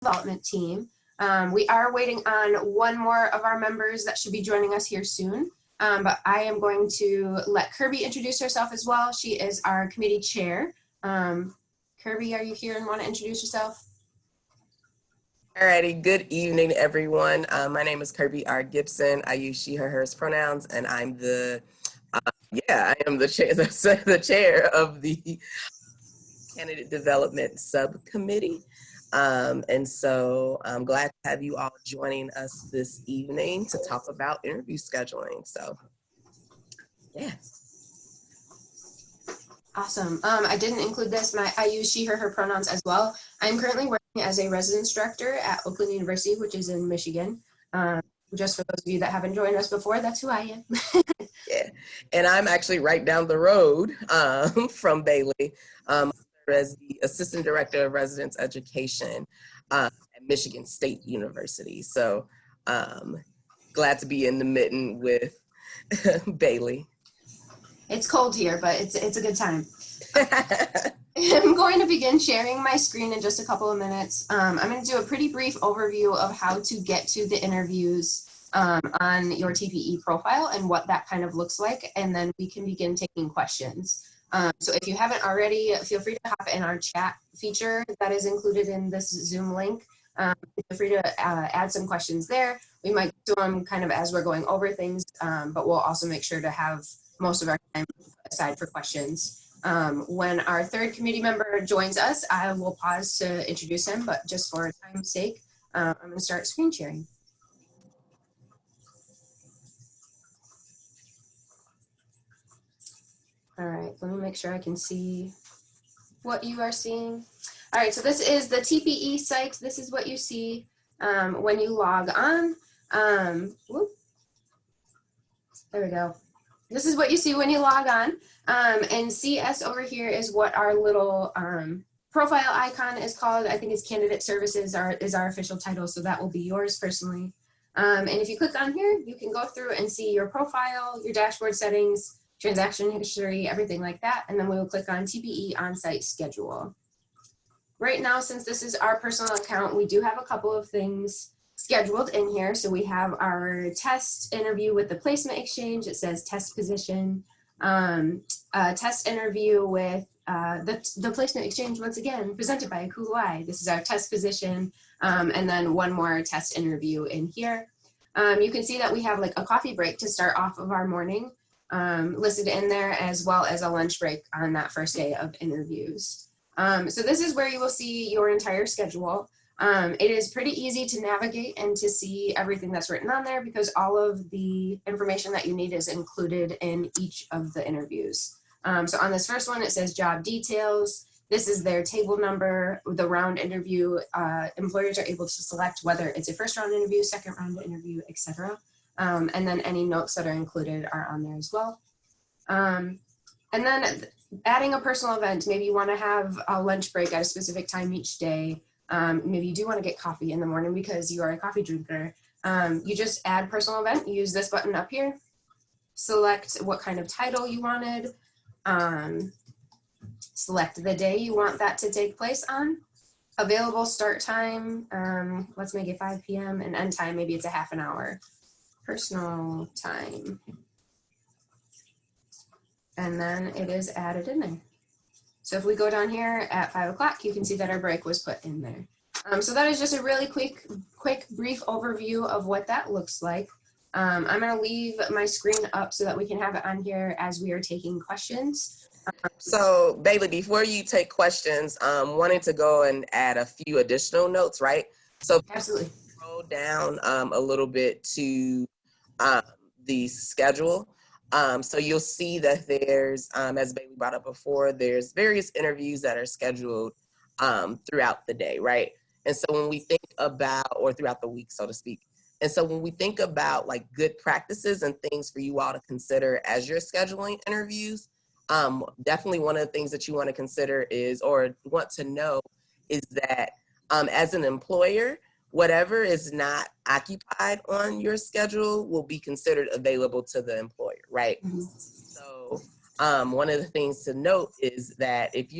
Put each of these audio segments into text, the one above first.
development team. We are waiting on one more of our members that should be joining us here soon. But I am going to let Kirby introduce herself as well. She is our committee chair. Kirby, are you here and want to introduce yourself? Alrighty, good evening, everyone. My name is Kirby R. Gibson. I use she, her, hers pronouns, and I'm the, I am the chair, the chair of the Candidate Development Subcommittee. And so I'm glad to have you all joining us this evening to talk about interview scheduling. So, yeah. Awesome. I didn't include this. I use she, her pronouns as well. I'm currently working as a residence director at Oakland University, which is in Michigan. Just for those of you that haven't joined us before, that's who I am. Yeah, and I'm actually right down the road from Bailey as the Assistant Director of Residence Education at Michigan State University. So glad to be in the mitten with Bailey. It's cold here, but it's a good time. I'm going to begin sharing my screen in just a couple of minutes. I'm going to do a pretty brief overview of how to get to the interviews on your TPE profile and what that kind of looks like, and then we can begin taking questions. So if you haven't already, feel free to hop in our chat feature that is included in this Zoom link. Feel free to add some questions there. We might do them kind of as we're going over things, but we'll also make sure to have most of our time aside for questions. When our third committee member joins us, I will pause to introduce him, but just for time's sake, I'm going to start screen sharing. All right, let me make sure I can see what you are seeing. All right, so this is the TPE site. This is what you see when you log on. There we go. This is what you see when you log on. And CS over here is what our little profile icon is called. I think it's Candidate Services is our official title, so that will be yours personally. And if you click on here, you can go through and see your profile, your dashboard settings, transaction history, everything like that. And then we will click on TPE on-site schedule. Right now, since this is our personal account, we do have a couple of things scheduled in here. So we have our test interview with the placement exchange. It says test position, test interview with the placement exchange, once again, presented by Kuluai. This is our test position. And then one more test interview in here. You can see that we have like a coffee break to start off of our morning listed in there, as well as a lunch break on that first day of interviews. So this is where you will see your entire schedule. It is pretty easy to navigate and to see everything that's written on there because all of the information that you need is included in each of the interviews. So on this first one, it says job details. This is their table number, the round interview. Employers are able to select whether it's a first round interview, second round interview, etc. And then any notes that are included are on there as well. And then adding a personal event, maybe you want to have a lunch break at a specific time each day. Maybe you do want to get coffee in the morning because you are a coffee drinker. You just add personal event, use this button up here, select what kind of title you wanted, select the day you want that to take place on, available start time, let's make it 5 p.m. and end time, maybe it's a half an hour, personal time. And then it is added in there. So if we go down here at 5 o'clock, you can see that our break was put in there. So that is just a really quick, brief overview of what that looks like. I'm going to leave my screen up so that we can have it on here as we are taking questions. So Bailey, before you take questions, wanting to go and add a few additional notes, right? So absolutely. Scroll down a little bit to the schedule. So you'll see that there's, as Bailey brought up before, there's various interviews that are scheduled throughout the day, right? And so when we think about, or throughout the week, so to speak. And so when we think about like good practices and things for you all to consider as you're scheduling interviews, definitely one of the things that you want to consider is, or want to know is that as an employer, whatever is not occupied on your schedule will be considered available to the employer, right? Mm-hmm. So One of the things to note is that if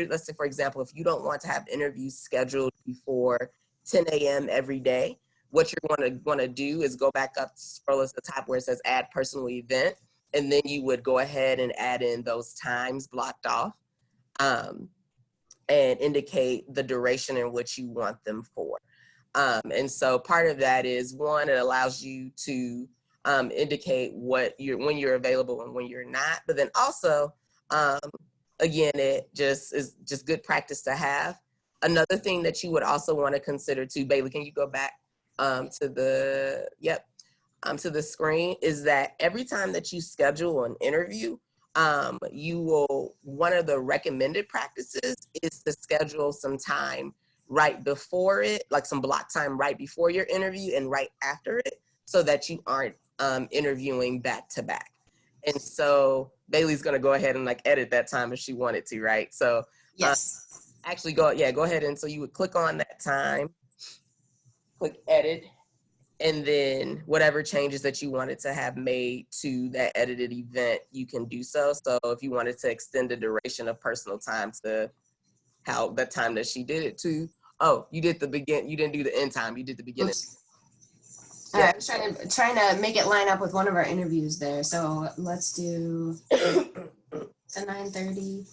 let's say, for example, if you don't want to have interviews scheduled before 10 a.m. every day, what you're want to do is go back up, scroll to the top where it says add personal event, and then you would go ahead and add in those times blocked off, and indicate the duration in which you want them for. And so part of that is, one, it allows you to indicate when you're available and when you're not. But then also, again, it is just good practice to have. Another thing that you would also want to consider too, Bailey, can you go back to the screen, is that every time that you schedule an interview, one of the recommended practices is to schedule some time right before it, like some block time right before your interview and right after it, so that you aren't interviewing back to back. And so Bailey's gonna go ahead and like edit that time if she wanted to, right? So Yes. actually go ahead, and so you would click on that time, click edit, and then whatever changes that you wanted to have made to that edited event, you can do so. So if you wanted to extend the duration of personal time to how the time that she did it to, you did you didn't do the end time, you did the beginning. Oops. I was trying to make it line up with one of our interviews there. So let's do to 9:30.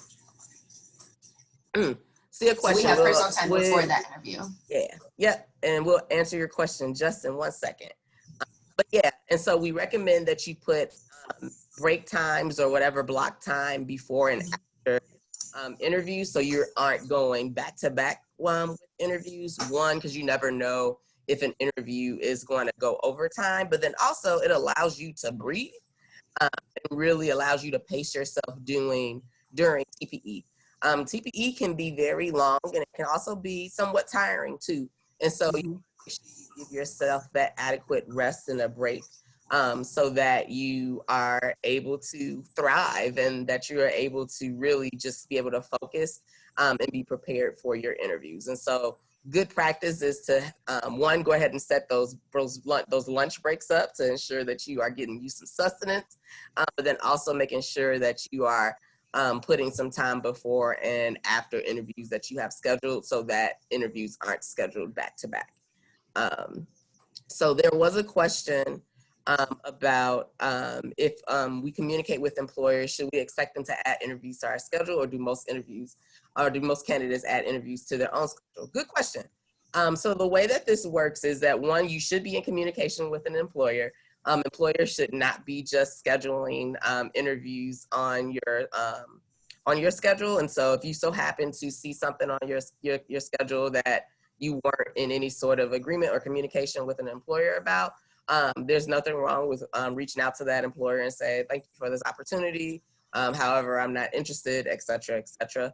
See a question. So we have personal time before that interview. Yep. And we'll answer your question just in 1 second. But yeah, and so we recommend that you put break times or whatever block time before and after interviews, so you aren't going back to back with interviews. One, because you never know if an interview is going to go overtime, but then also it allows you to breathe and really allows you to pace yourself during TPE. TPE can be very long, and it can also be somewhat tiring too. And so you give yourself that adequate rest and a break, so that you are able to thrive and that you are able to really just be able to focus and be prepared for your interviews. And so good practice is to, one, go ahead and set those lunch breaks up to ensure that you are getting you some sustenance, but then also making sure that you are putting some time before and after interviews that you have scheduled, so that interviews aren't scheduled back to back. So there was a question about if we communicate with employers, should we expect them to add interviews to our schedule, or do most candidates add interviews to their own schedule? Good question. So the way that this works is that, one, you should be in communication with an employer. Employers should not be just scheduling interviews on your schedule. And so if you so happen to see something on your schedule that you weren't in any sort of agreement or communication with an employer about, there's nothing wrong with reaching out to that employer and say, thank you for this opportunity. However, I'm not interested, et cetera, et cetera.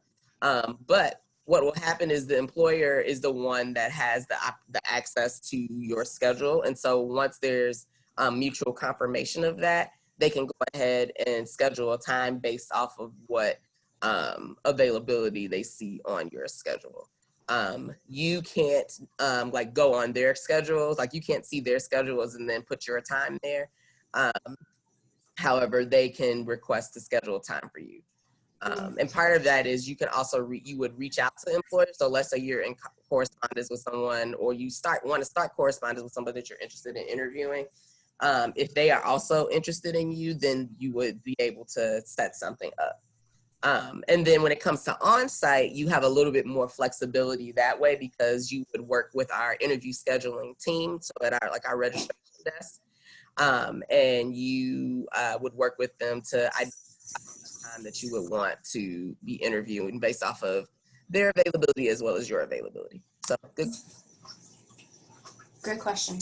But what will happen is the employer is the one that has the access to your schedule. And so once there's mutual confirmation of that, they can go ahead and schedule a time based off of what availability they see on your schedule. You can't like go on their schedules, like you can't see their schedules and then put your time there. However, they can request to schedule a time for you. And part of that is you can also you would reach out to employers. So let's say you're in correspondence with someone, or you want to start correspondence with somebody that you're interested in interviewing. If they are also interested in you, then you would be able to set something up. And then when it comes to on-site, you have a little bit more flexibility that way, because you would work with our interview scheduling team, so at our registration desk, and you would work with them to identify the time that you would want to be interviewing based off of their availability as well as your availability. So good. Great question.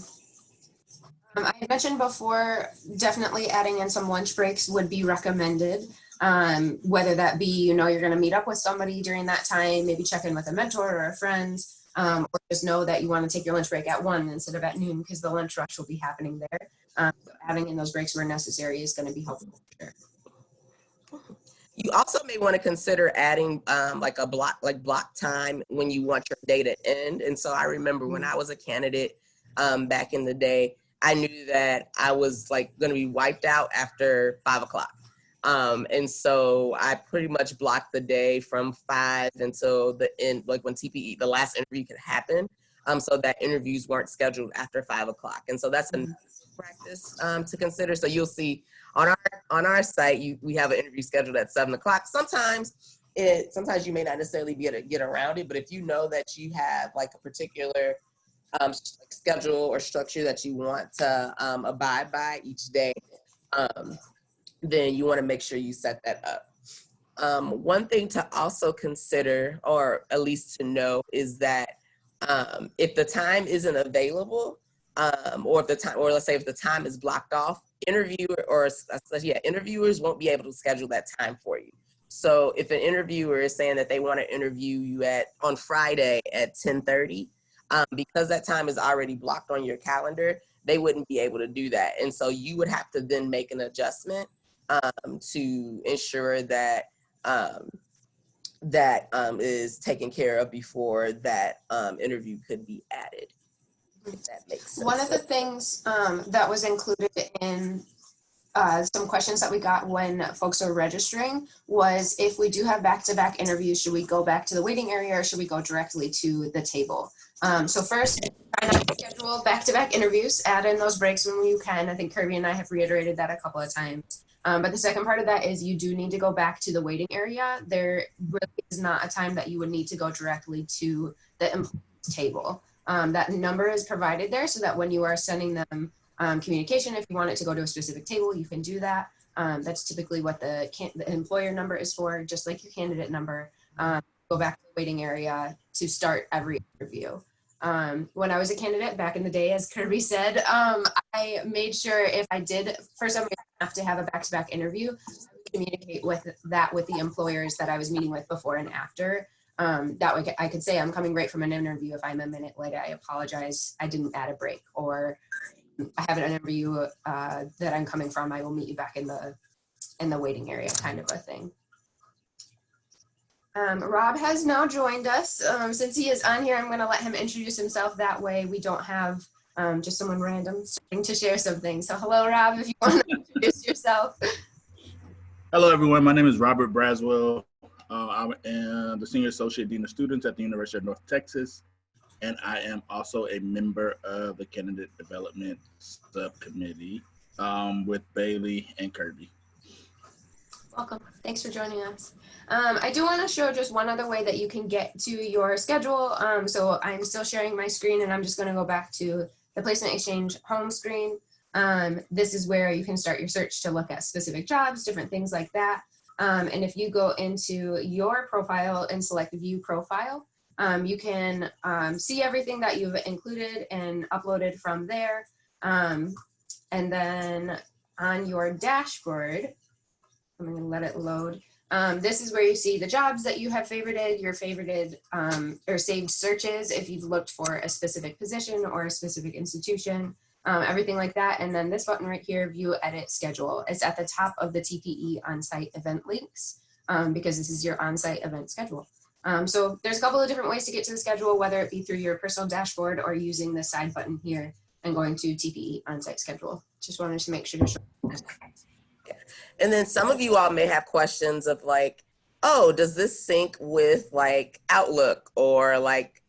I had mentioned before, definitely adding in some lunch breaks would be recommended. Whether that be, you're going to meet up with somebody during that time, maybe check in with a mentor or a friend, or just know that you want to take your lunch break at 1 instead of at noon, because the lunch rush will be happening there. So adding in those breaks where necessary is going to be helpful. Sure. You also may want to consider adding like block time when you want your day to end. And so I remember when I was a candidate back in the day, I knew that I was like going to be wiped out after 5 o'clock. And so I pretty much blocked the day from 5 until the end, like when TPE, the last interview could happen. So that interviews weren't scheduled after 5 o'clock. And so that's a practice to consider. So you'll see on our site, we have an interview scheduled at 7 o'clock. Sometimes you may not necessarily be able to get around it, but if you know that you have like a particular schedule or structure that you want to abide by each day, then you want to make sure you set that up. One thing to also consider, or at least to know, is that if the time isn't available, or let's say if the time is blocked off, interviewers won't be able to schedule that time for you. So if an interviewer is saying that they want to interview you on Friday at 10:30, because that time is already blocked on your calendar, they wouldn't be able to do that. And so you would have to then make an adjustment to ensure that that is taken care of before that interview could be added. If that makes sense. One of the things that was included in some questions that we got when folks are registering was, if we do have back-to-back interviews, should we go back to the waiting area or should we go directly to the table? So first, try not to schedule back-to-back interviews, add in those breaks when you can. I think Kirby and I have reiterated that a couple of times. But the second part of that is you do need to go back to the waiting area. There really is not a time that you would need to go directly to the employee's table. That number is provided there so that when you are sending them communication, if you want it to go to a specific table, you can do that. That's typically what the employer number is for, just like your candidate number. Go back to the waiting area to start every interview. When I was a candidate back in the day, as Kirby said, I made sure if I did, for some reason, have to have a back-to-back interview, I would communicate with the employers that I was meeting with before and after. That way I could say I'm coming right from an interview. If I'm a minute late, I apologize, I didn't add a break, or I have an interview that I'm coming from, I will meet you back in the waiting area, kind of a thing. Rob has now joined us. Since he is on here, I'm going to let him introduce himself. That way we don't have just someone random starting to share something. So hello, Rob, if you want to introduce yourself. Hello, everyone. My name is Robert Braswell. I am the Senior Associate Dean of Students at the University of North Texas, and I am also a member of the Candidate Development Subcommittee with Bailey and Kirby. Welcome. Thanks for joining us. I do want to show just one other way that you can get to your schedule. So I'm still sharing my screen, and I'm just going to go back to the Placement Exchange home screen. This is where you can start your search to look at specific jobs, different things like that. And if you go into your profile and select View Profile, you can see everything that you've included and uploaded from there. And then on your dashboard, I'm going to let it load. This is where you see the jobs that you have favorited, your favorited or saved searches if you've looked for a specific position or a specific institution, everything like that. And then this button right here, View Edit Schedule, is at the top of the TPE on-site event links because this is your on-site event schedule. So there's a couple of different ways to get to the schedule, whether it be through your personal dashboard or using the side button here and going to TPE on-site schedule. Just wanted to make sure to show. And then some of you all may have questions of like, oh, does this sync with like Outlook or like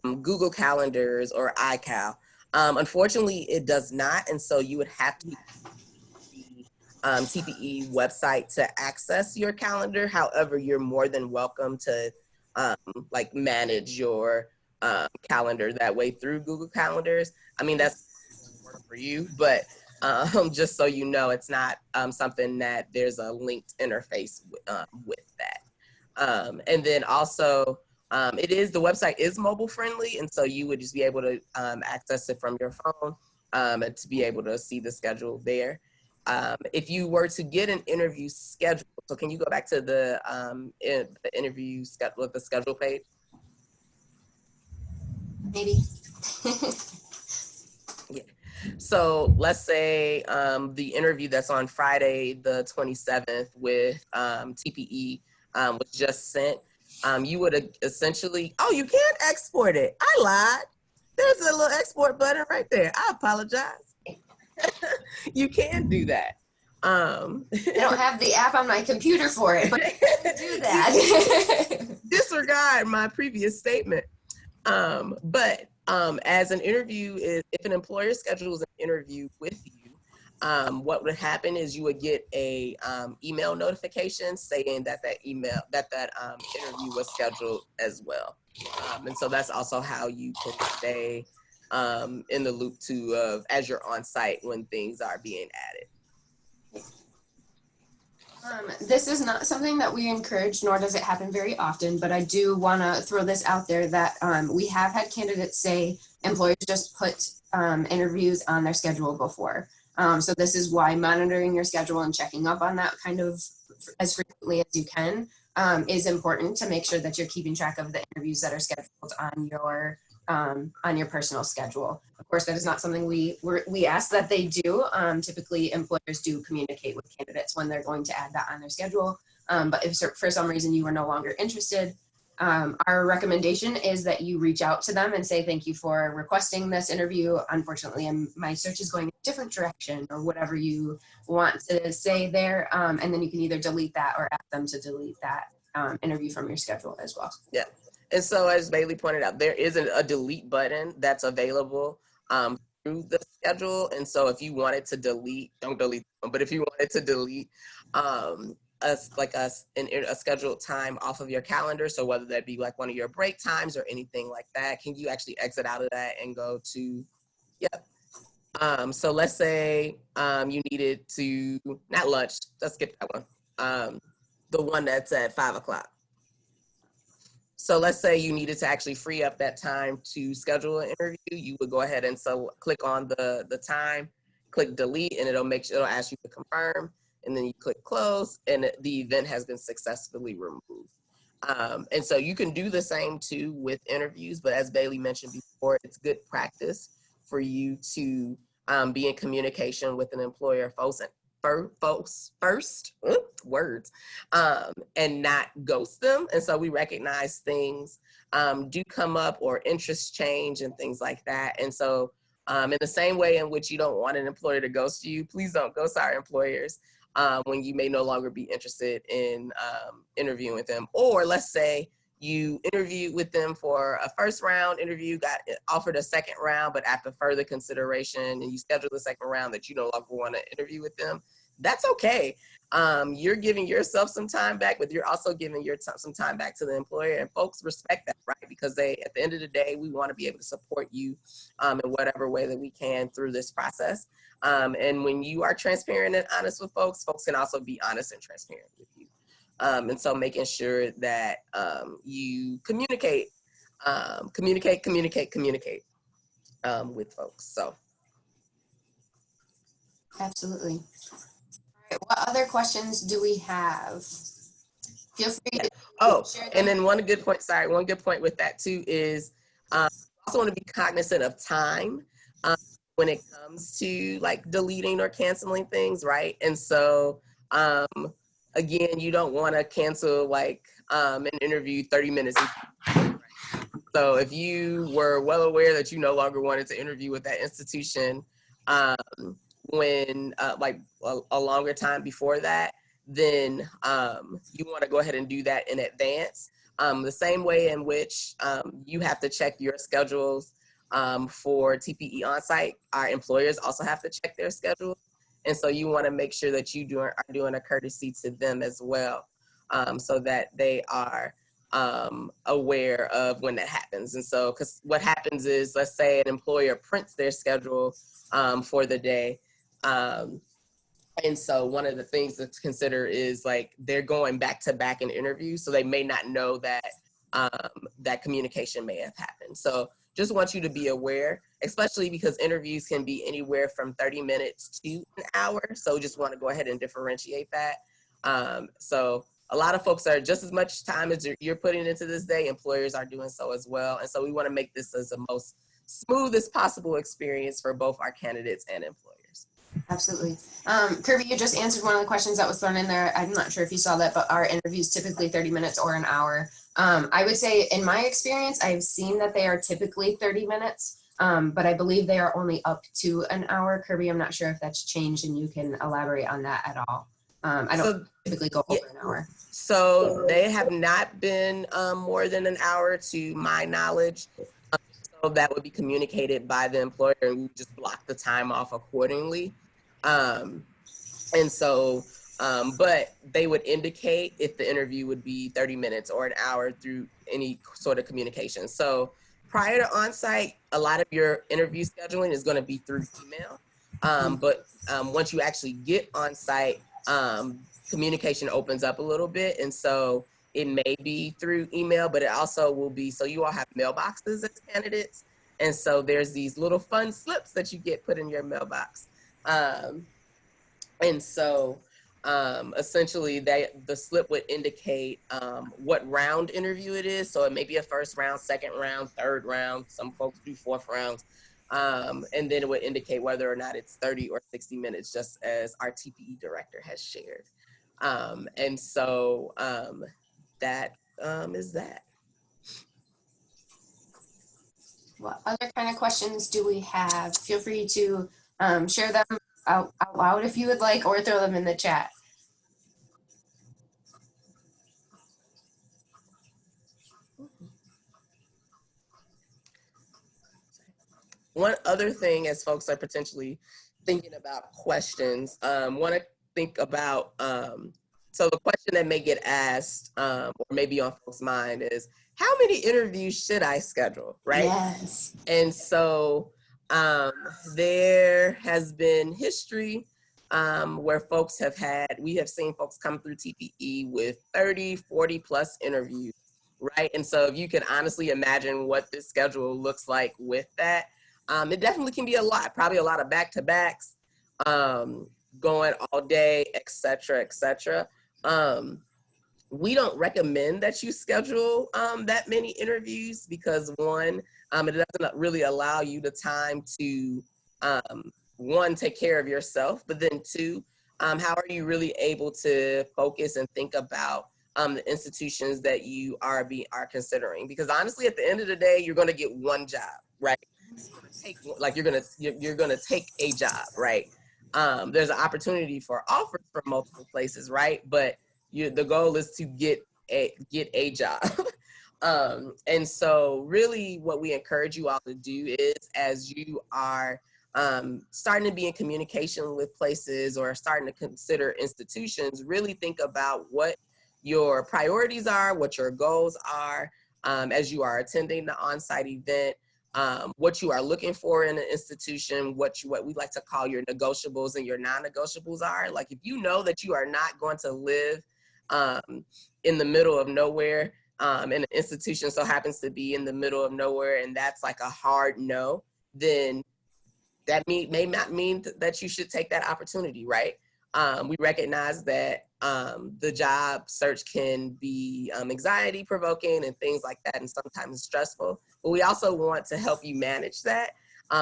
Google Calendars or iCal? Unfortunately, it does not. And so you would have to use the TPE website to access your calendar. However, you're more than welcome to like manage your calendar that way through Google Calendars. I mean, that's work for you, but just so you know, it's not something that there's a linked interface with that. And then also, the website is mobile friendly, and so you would just be able to access it from your phone and to be able to see the schedule there. If you were to get an interview scheduled, so can you go back to the interview schedule, the schedule page? Maybe. Yeah. So let's say the interview that's on Friday, the 27th with TPE was just sent. You would essentially, oh, you can't export it. I lied. There's a little export button right there. I apologize. You can do that. I don't have the app on my computer for it, but I can do that. Disregard my previous statement. As an interview is, if an employer schedules an interview with you, what would happen is you would get a email notification saying that interview was scheduled as well. And so that's also how you can stay in the loop too of as you're on site when things are being added. This is not something that we encourage, nor does it happen very often, but I do want to throw this out there that we have had candidates say employers just put interviews on their schedule before. So this is why monitoring your schedule and checking up on that kind of as frequently as you can is important to make sure that you're keeping track of the interviews that are scheduled on your personal schedule. Of course, that is not something we ask that they do. Typically, employers do communicate with candidates when they're going to add that on their schedule. But if for some reason you are no longer interested, our recommendation is that you reach out to them and say, thank you for requesting this interview. Unfortunately, my search is going in a different direction, or whatever you want to say there. And then you can either delete that or ask them to delete that interview from your schedule as well. Yeah. And so as Bailey pointed out, there isn't a delete button that's available through the schedule. And so if you wanted to delete, don't delete them, but if you wanted to delete a scheduled time off of your calendar, so whether that be like one of your break times or anything like that, can you actually exit out of that and go to, so let's say you needed to, not lunch, let's skip that one, the one that's at 5 o'clock. So let's say you needed to actually free up that time to schedule an interview. You would go ahead and click on the time, click delete, and it'll ask you to confirm, and then you click close, and the event has been successfully removed. And so you can do the same too with interviews, but as Bailey mentioned before, it's good practice for you to be in communication with an employer first, and not ghost them. And so we recognize things do come up, or interests change and things like that. And so in the same way in which you don't want an employer to ghost you, please don't ghost our employers when you may no longer be interested in interviewing with them. Or let's say you interviewed with them for a first round interview, got offered a second round, but after further consideration and you schedule the second round that you no longer want to interview with them. That's okay. You're giving yourself some time back, but you're also giving some time back to the employer, and folks respect that, right? Because at the end of the day, we want to be able to support you in whatever way that we can through this process. And when you are transparent and honest with folks can also be honest and transparent with you. And so making sure that you communicate with folks. So. Absolutely. All right, what other questions do we have? Feel free to share them. And then one good point with that too is also want to be cognizant of time when it comes to like deleting or canceling things, right? And so again, you don't want to cancel like an interview 30 minutes. So if you were well aware that you no longer wanted to interview with that institution when like a longer time before that, then you want to go ahead and do that in advance. The same way in which you have to check your schedules for TPE Onsite, our employers also have to check their schedule. And so you want to make sure that you are doing a courtesy to them as well, so that they are aware of when that happens. And so, because what happens is, let's say an employer prints their schedule for the day. And so one of the things to consider is like they're going back to back in interviews, so they may not know that that communication may have happened. So just want you to be aware, especially because interviews can be anywhere from 30 minutes to an hour. So just want to go ahead and differentiate that. So a lot of folks are just as much time as you're putting into this day, employers are doing so as well. And so we want to make this as the most smoothest possible experience for both our candidates and employers. Absolutely. Kirby, you just answered one of the questions that was thrown in there. I'm not sure if you saw that, but our interviews typically 30 minutes or an hour. I would say in my experience, I've seen that they are typically 30 minutes, but I believe they are only up to an hour. Kirby, I'm not sure if that's changed and you can elaborate on that at all. I don't So, typically go yeah, over an hour. so they have not been more than an hour to my knowledge. So that would be communicated by the employer and we just block the time off accordingly. And so, but they would indicate if the interview would be 30 minutes or an hour through any sort of communication. So prior to on-site, a lot of your interview scheduling is going to be through email. But once you actually get on-site, communication opens up a little bit. And so it may be through email, but it also will be, so you all have mailboxes as candidates. And so there's these little fun slips that you get put in your mailbox. And so essentially the slip would indicate what round interview it is. So it may be a first round, second round, third round. Some folks do fourth rounds. And then it would indicate whether or not it's 30 or 60 minutes, just as our TPE director has shared. And so that is that. What other kind of questions do we have? Feel free to share them out loud if you would like, or throw them in the chat. One other thing, as folks are potentially thinking about questions, want to think about, so the question that may get asked or maybe on folks' mind is, how many interviews should I schedule, right? Yes. And so there has been history where folks we have seen folks come through TPE with 30, 40 plus interviews, right? And so if you can honestly imagine what this schedule looks like with that, it definitely can be a lot, probably a lot of back-to-backs, going all day, et cetera, et cetera. We don't recommend that you schedule that many interviews because one, it doesn't really allow you the time to, one, take care of yourself, but then two, how are you really able to focus and think about the institutions that you are considering? Because honestly, at the end of the day, you're gonna get one job, right? You're gonna take a job, right? There's an opportunity for offers for multiple places, right? But the goal is to get a job. And so really what we encourage you all to do is, as you are starting to be in communication with places or starting to consider institutions, really think about what your priorities are, what your goals are as you are attending the on-site event, what you are looking for in an institution, what we like to call your negotiables and your non-negotiables are. Like if you know that you are not going to live in the middle of nowhere, and an institution so happens to be in the middle of nowhere, and that's like a hard no, then that may not mean that you should take that opportunity, right? We recognize that the job search can be anxiety provoking and things like that, and sometimes stressful, but we also want to help you manage that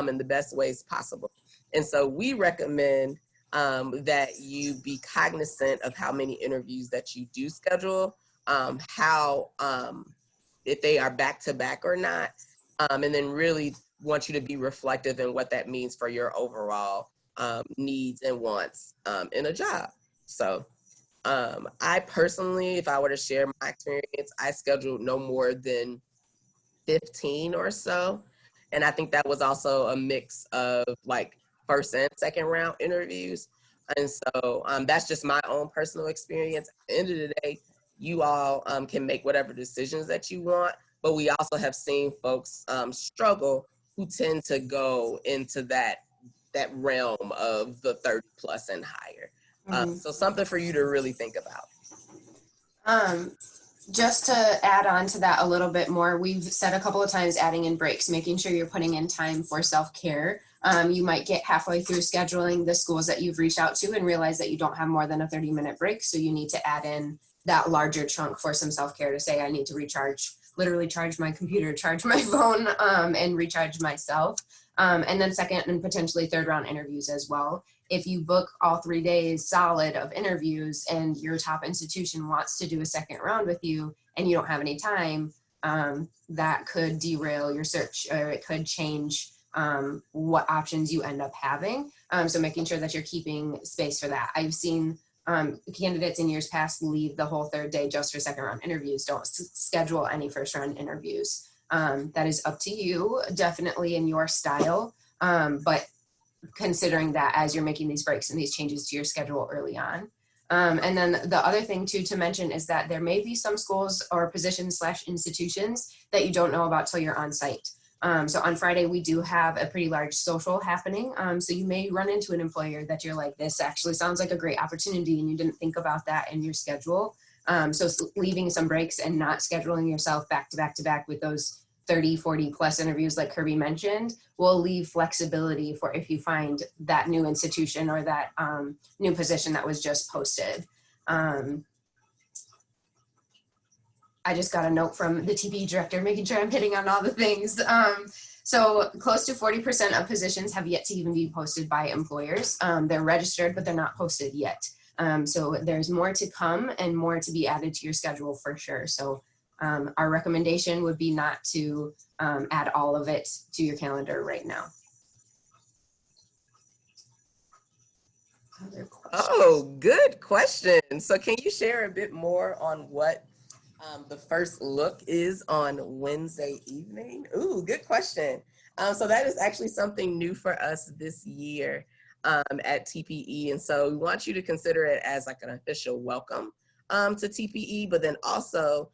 in the best ways possible. And so we recommend that you be cognizant of how many interviews that you do schedule, if they are back to back or not, and then really want you to be reflective in what that means for your overall needs and wants in a job. So I personally, if I were to share my experience, I scheduled no more than 15 or so. And I think that was also a mix of like first and second round interviews. And so that's just my own personal experience. At the end of the day, you all can make whatever decisions that you want, but we also have seen folks struggle who tend to go into that realm of the 30 plus and higher. So something for you to really think about. Just to add on to that a little bit more, we've said a couple of times adding in breaks, making sure you're putting in time for self-care. You might get halfway through scheduling the schools that you've reached out to and realize that you don't have more than a 30-minute break. So you need to add in that larger chunk for some self-care to say, I need to recharge, literally charge my computer, charge my phone, and recharge myself. And then second and potentially third round interviews as well. if you book all 3 days solid of interviews and your top institution wants to do a second round with you and you don't have any time, that could derail your search, or it could change what options you end up having. So making sure that you're keeping space for that. I've seen candidates in years past leave the whole 3rd day just for second round interviews. Don't schedule any first round interviews. That is up to you, definitely in your style. But considering that as you're making these breaks and these changes to your schedule early on. And then the other thing too to mention is that there may be some schools or positions / institutions that you don't know about till you're on site. So on Friday, we do have a pretty large social happening. So you may run into an employer that you're like, this actually sounds like a great opportunity, and you didn't think about that in your schedule. So leaving some breaks and not scheduling yourself back to back to back with those 30, 40 plus interviews like Kirby mentioned will leave flexibility for if you find that new institution or that new position that was just posted. I just got a note from the TPE director making sure I'm hitting on all the things. So close to 40% of positions have yet to even be posted by employers. They're registered, but they're not posted yet. So there's more to come and more to be added to your schedule for sure. So our recommendation would be not to add all of it to your calendar right now. Oh, good question. So can you share a bit more on what the first look is on Wednesday evening? Ooh, good question. So that is actually something new for us this year at TPE. And so we want you to consider it as like an official welcome to TPE, but then also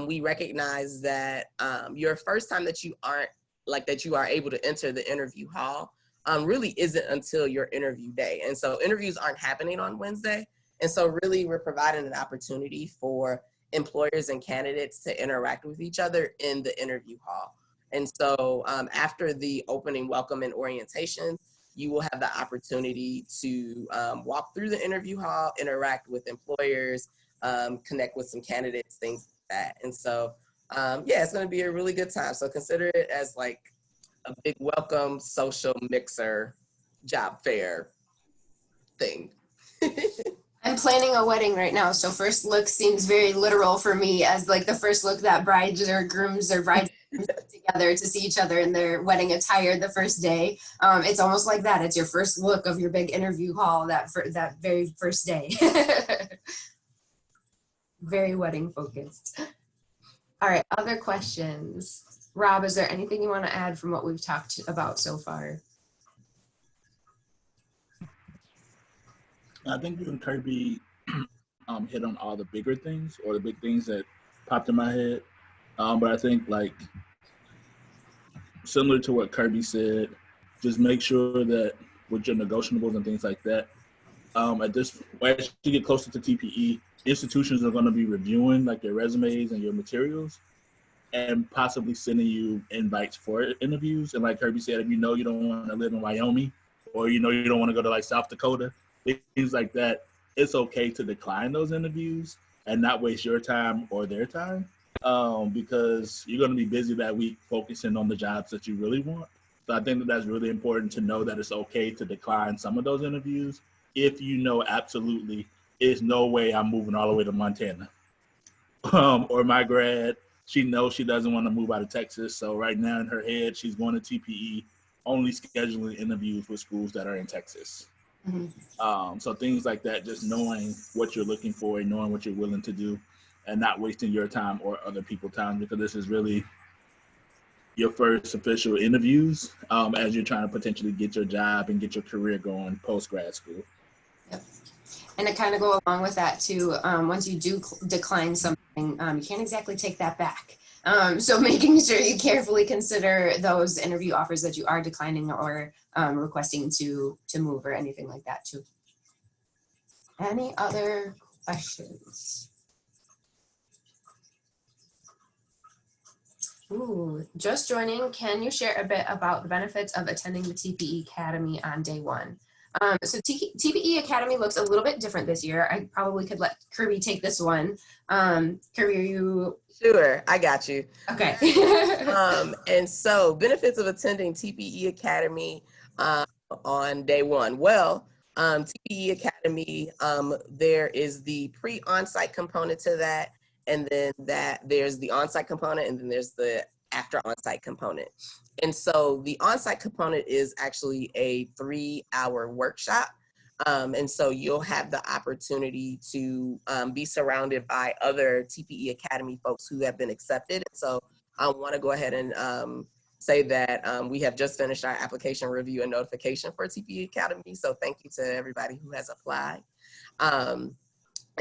we recognize that your first time that you are able to enter the interview hall really isn't until your interview day. And so interviews aren't happening on Wednesday. And so really we're providing an opportunity for employers and candidates to interact with each other in the interview hall. And so after the opening welcome and orientation, you will have the opportunity to walk through the interview hall, interact with employers, connect with some candidates, things like that. And so, yeah, it's going to be a really good time. So consider it as like a big welcome social mixer job fair thing. I'm planning a wedding right now, so first look seems very literal for me as like the first look that brides or grooms or brides together to see each other in their wedding attire the first day. It's almost like that. It's your first look of your big interview hall that very first day. Very wedding focused. All right, other questions? Rob, is there anything you want to add from what we've talked about so far? I think you and Kirby hit on all the bigger things, or the big things that popped in my head. But I think, like, similar to what Kirby said, just make sure that with your negotiables and things like that, as you get closer to TPE, institutions are going to be reviewing like your resumes and your materials and possibly sending you invites for interviews. And like Kirby said, if you know you don't want to live in Wyoming, or you know you don't want to go to like South Dakota, things like that, it's okay to decline those interviews and not waste your time or their time, because you're going to be busy that week focusing on the jobs that you really want. So I think that that's really important to know, that it's okay to decline some of those interviews if you know absolutely there's no way I'm moving all the way to Montana. Or my grad, she knows she doesn't want to move out of Texas. So right now in her head, she's going to TPE, only scheduling interviews with schools that are in Texas. Mm-hmm. So things like that, just knowing what you're looking for and knowing what you're willing to do and not wasting your time or other people's time, because this is really your first official interviews as you're trying to potentially get your job and get your career going post-grad school. Yep. And to kind of go along with that too, once you do decline something, you can't exactly take that back. So making sure you carefully consider those interview offers that you are declining or requesting to move or anything like that too. Any other questions? Ooh, just joining, can you share a bit about the benefits of attending the TPE Academy on day one? So TPE Academy looks a little bit different this year. I probably could let Kirby take this one. Kirby, are you? Sure, I got you. Okay. And so benefits of attending TPE Academy on day one. Well, TPE Academy, there is the pre-on-site component to that, and then there's the on-site component, and then there's the after on-site component. And so the on-site component is actually a 3-hour workshop. And so you'll have the opportunity to be surrounded by other TPE Academy folks who have been accepted. And so I want to go ahead and say that we have just finished our application review and notification for TPE Academy. So thank you to everybody who has applied. And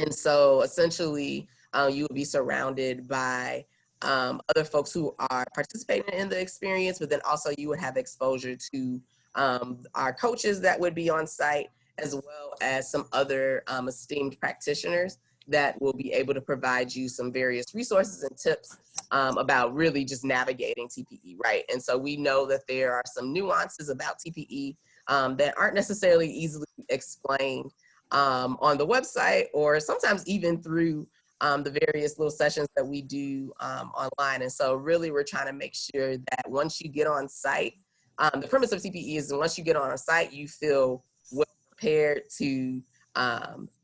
so essentially you will be surrounded by other folks who are participating in the experience, but then also you would have exposure to our coaches that would be on site, as well as some other esteemed practitioners that will be able to provide you some various resources and tips about really just navigating TPE, right? And so we know that there are some nuances about TPE that aren't necessarily easily explained on the website, or sometimes even through the various little sessions that we do online. And so really we're trying to make sure that once you get on site, the premise of TPE is once you get on site, you feel well prepared to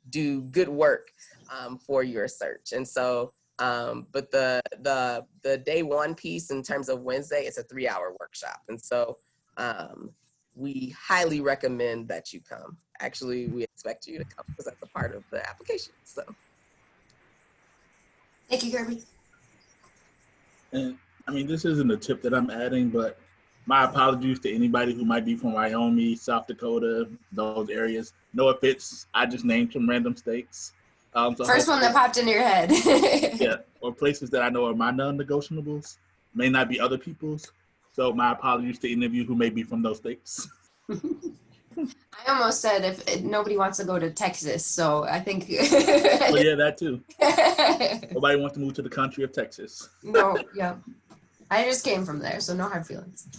do good work for your search. And so, but the day one piece in terms of Wednesday, it's a 3-hour workshop. And so we highly recommend that you come. Actually, we expect you to come because that's a part of the application. So. Thank you, Kirby. And I mean, this isn't a tip that I'm adding, but my apologies to anybody who might be from Wyoming, South Dakota, those areas. No offense, I just named some random states. So First one that popped into your head. Yeah, or places that I know are my non-negotiables, may not be other people's. So my apologies to any of you who may be from those states. I almost said if nobody wants to go to Texas, so I think. Well, yeah, that too. Nobody wants to move to the country of Texas. No, yeah. I just came from there, so no hard feelings.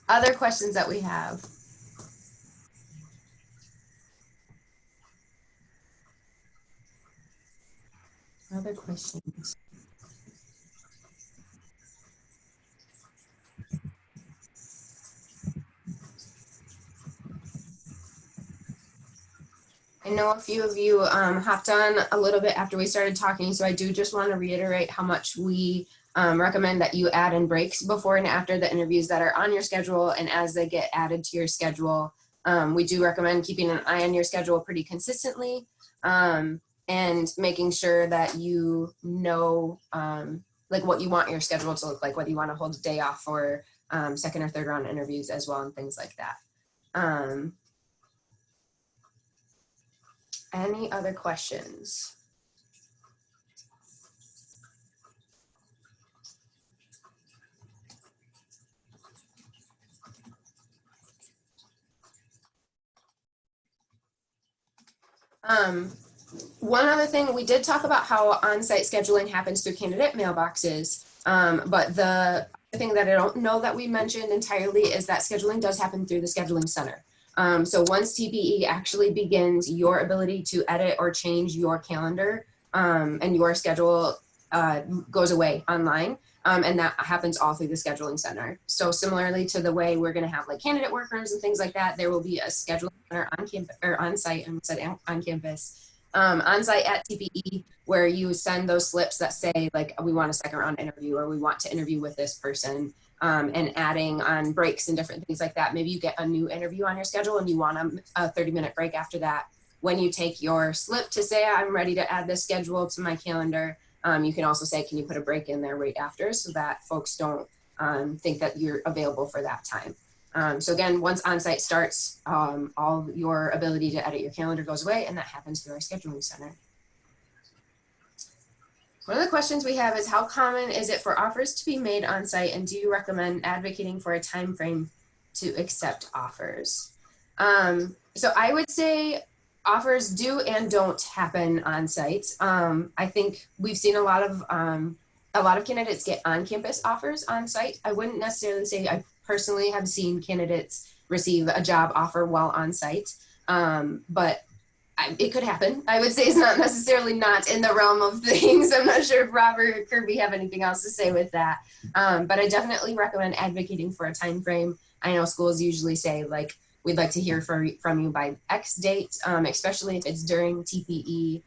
Other questions that we have? Other questions? I know a few of you hopped on a little bit after we started talking, so I do just want to reiterate how much we recommend that you add in breaks before and after the interviews that are on your schedule, and as they get added to your schedule. We do recommend keeping an eye on your schedule pretty consistently and making sure that you know like what you want your schedule to look like, whether you want to hold a day off for second or third round interviews as well, and things like that. Any other questions? One other thing, we did talk about how on-site scheduling happens through candidate mailboxes, but the thing that I don't know that we mentioned entirely is that scheduling does happen through the scheduling center. So once TPE actually begins, your ability to edit or change your calendar and your schedule goes away online. And that happens all through the scheduling center. So similarly to the way we're going to have like candidate workers and things like that, there will be a scheduling center on campus or on site, and said on campus, on site at TPE, where you send those slips that say like, we want a second round interview, or we want to interview with this person. And adding on breaks and different things like that. Maybe you get a new interview on your schedule and you want a 30-minute break after that. When you take your slip to say, I'm ready to add this schedule to my calendar, you can also say, can you put a break in there right after, so that folks don't think that you're available for that time. So again, once on-site starts, all your ability to edit your calendar goes away, and that happens through our scheduling center. One of the questions we have is, how common is it for offers to be made on site, and do you recommend advocating for a time frame to accept offers? So I would say offers do and don't happen on site. I think we've seen a lot of candidates get on-campus offers on site. I wouldn't necessarily say I personally have seen candidates receive a job offer while on site, but it could happen. I would say it's not necessarily not in the realm of things. I'm not sure if Robert or Kirby have anything else to say with that. But I definitely recommend advocating for a time frame. I know schools usually say like we'd like to hear from you by X date, especially if it's during TPE,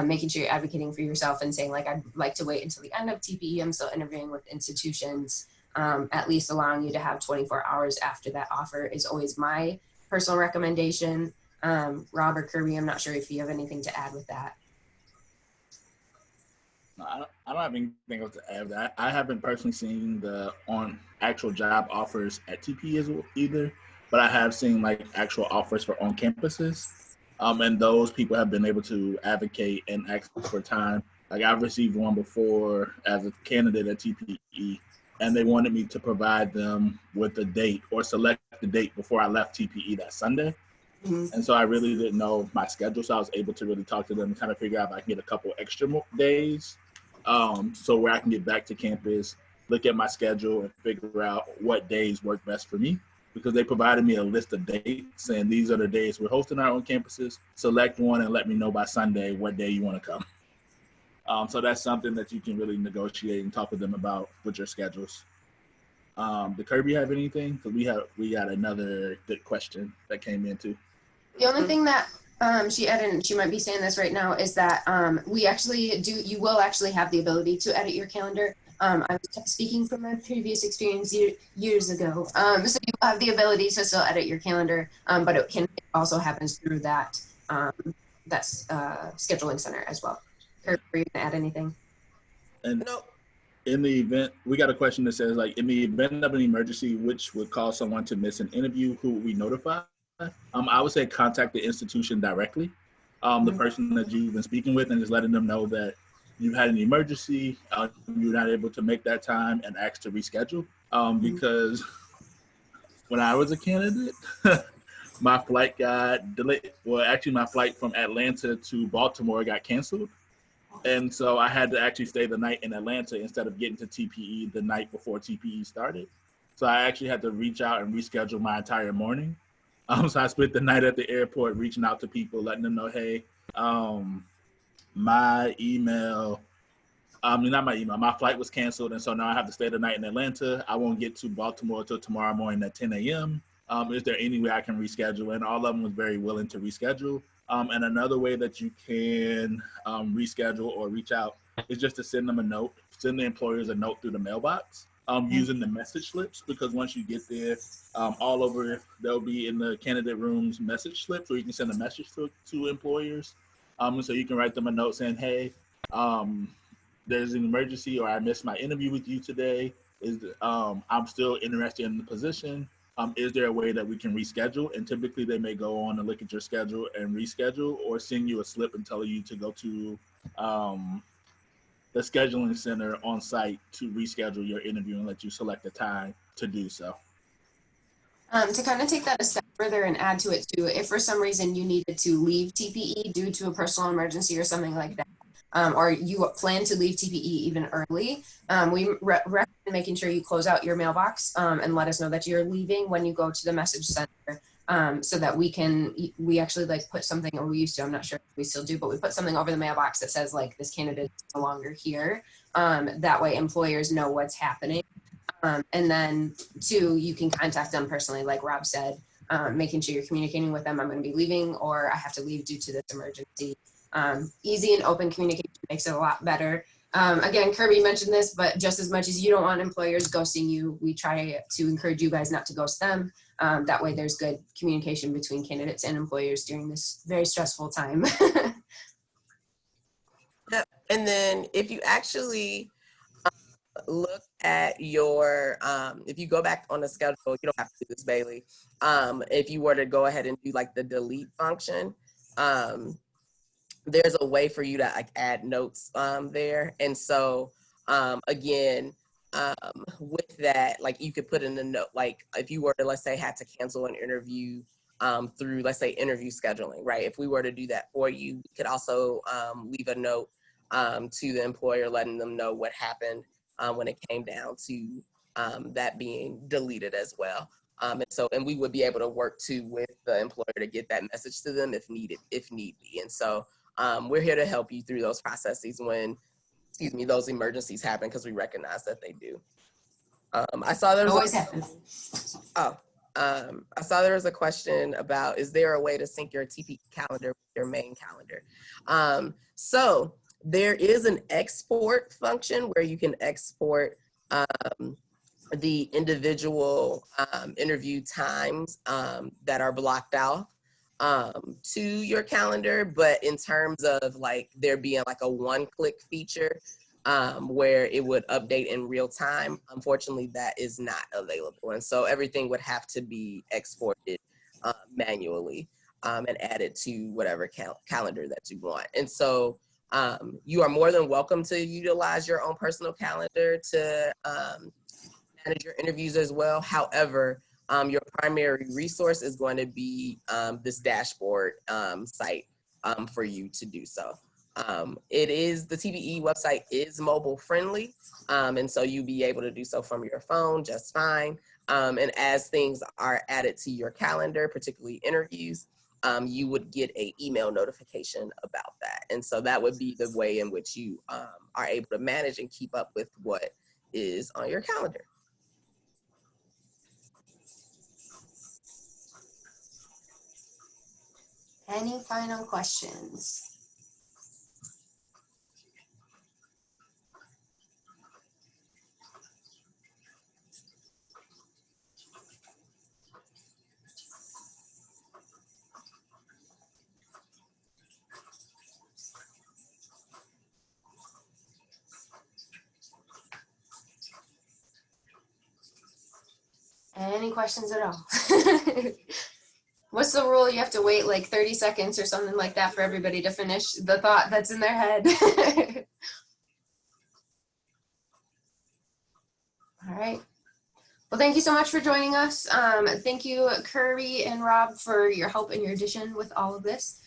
making sure you're advocating for yourself and saying like, I'd like to wait until the end of TPE. I'm still interviewing with institutions, at least allowing you to have 24 hours after that offer is always my personal recommendation. Rob or Kirby, I'm not sure if you have anything to add with that. No, I don't have anything else to add. That I haven't personally seen the on actual job offers at TP as well either, but I have seen like actual offers for on campuses, and those people have been able to advocate and ask for time. Like I've received one before as a candidate at TPE, and they wanted me to provide them with a date or select the date before I left TPE that Sunday. Mhm. And so I really didn't know my schedule, so I was able to really talk to them and kind of figure out if I can get a couple extra days, so where I can get back to campus, look at my schedule, and figure out what days work best for me. Because they provided me a list of dates, saying these are the days we're hosting our own campuses. Select one and let me know by Sunday what day you want to come. So that's something that you can really negotiate and talk with them about with your schedules. Did Kirby have anything? Because we got another good question that came in too. The only thing that she added, and she might be saying this right now, is that we actually you will actually have the ability to edit your calendar. I was speaking from my previous experience years ago. So you have the ability to still edit your calendar, but it also happens through that scheduling center as well. Kirby, are you gonna add anything? And No. in the event, we got a question that says like, in the event of an emergency, which would cause someone to miss an interview, who would we notify? I would say contact the institution directly, the person that you've been speaking with, and just letting them know that you had an emergency, you're not able to make that time, and ask to reschedule. Because when I was a candidate, my flight got delayed. Well, actually, my flight from Atlanta to Baltimore got canceled. And so I had to actually stay the night in Atlanta instead of getting to TPE the night before TPE started. So I actually had to reach out and reschedule my entire morning. So I spent the night at the airport reaching out to people, letting them know, hey, my email, not my email, my flight was canceled. And so now I have to stay the night in Atlanta. I won't get to Baltimore until tomorrow morning at 10 a.m. Is there any way I can reschedule? And all of them was very willing to reschedule. And another way that you can reschedule or reach out is just to send them a note, send the employers a note through the mailbox using the message slips, because once you get there, all over, they'll be in the candidate room's message slips where you can send a message to employers. And so you can write them a note saying, hey, there's an emergency, or I missed my interview with you today. I'm still interested in the position. Is there a way that we can reschedule? And typically they may go on and look at your schedule and reschedule, or send you a slip and tell you to go to the scheduling center on site to reschedule your interview and let you select a time to do so. To kind of take that a step further and add to it too, if for some reason you needed to leave TPE due to a personal emergency or something like that, or you plan to leave TPE even early, we recommend making sure you close out your mailbox and let us know that you're leaving when you go to the message center, so that we actually like put something, or we used to, I'm not sure if we still do, but we put something over the mailbox that says like, this candidate is no longer here. That way employers know what's happening. And then two, you can contact them personally, like Rob said, making sure you're communicating with them. I'm going to be leaving, or I have to leave due to this emergency. Easy and open communication makes it a lot better. Again, Kirby mentioned this, but just as much as you don't want employers ghosting you, we try to encourage you guys not to ghost them. That way there's good communication between candidates and employers during this very stressful time. Yep. And then if you actually look at your, if you go back on the schedule, you don't have to do this, Bailey. If you were to go ahead and do like the delete function, there's a way for you to like add notes there. And so again, with that, like you could put in a note, like if you were to, let's say, had to cancel an interview through, let's say, interview scheduling, right? If we were to do that for you, we could also leave a note to the employer, letting them know what happened when it came down to that being deleted as well. And we would be able to work too with the employer to get that message to them if need be. And so we're here to help you through those processes when, those emergencies happen, because we recognize that they do. I saw there was Always happens. Oh, I saw there was a question about, is there a way to sync your TPE calendar with your main calendar? So there is an export function where you can export the individual interview times that are blocked out to your calendar, but in terms of like there being like a one-click feature where it would update in real time, unfortunately that is not available, and so everything would have to be exported manually and added to whatever calendar that you want. And so you are more than welcome to utilize your own personal calendar to manage your interviews as well. However, your primary resource is going to be this dashboard site for you to do so. The TPE website is mobile friendly, and so you'll be able to do so from your phone just fine. And as things are added to your calendar, particularly interviews, you would get an email notification about that. And so that would be the way in which you are able to manage and keep up with what is on your calendar. Any final questions? Any questions at all? What's the rule? You have to wait like 30 seconds or something like that for everybody to finish the thought that's in their head. All right. Well, thank you so much for joining us. Thank you, Kirby and Rob, for your help and your addition with all of this.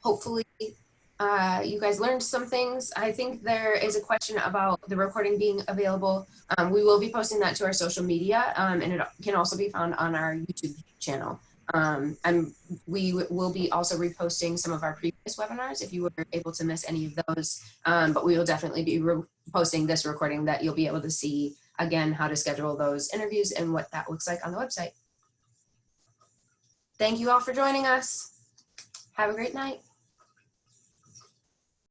Hopefully, you guys learned some things. I think there is a question about the recording being available. We will be posting that to our social media, and it can also be found on our YouTube channel. And we will be also reposting some of our previous webinars if you were able to miss any of those. But we will definitely be posting this recording that you'll be able to see again how to schedule those interviews and what that looks like on the website. Thank you all for joining us. Have a great night.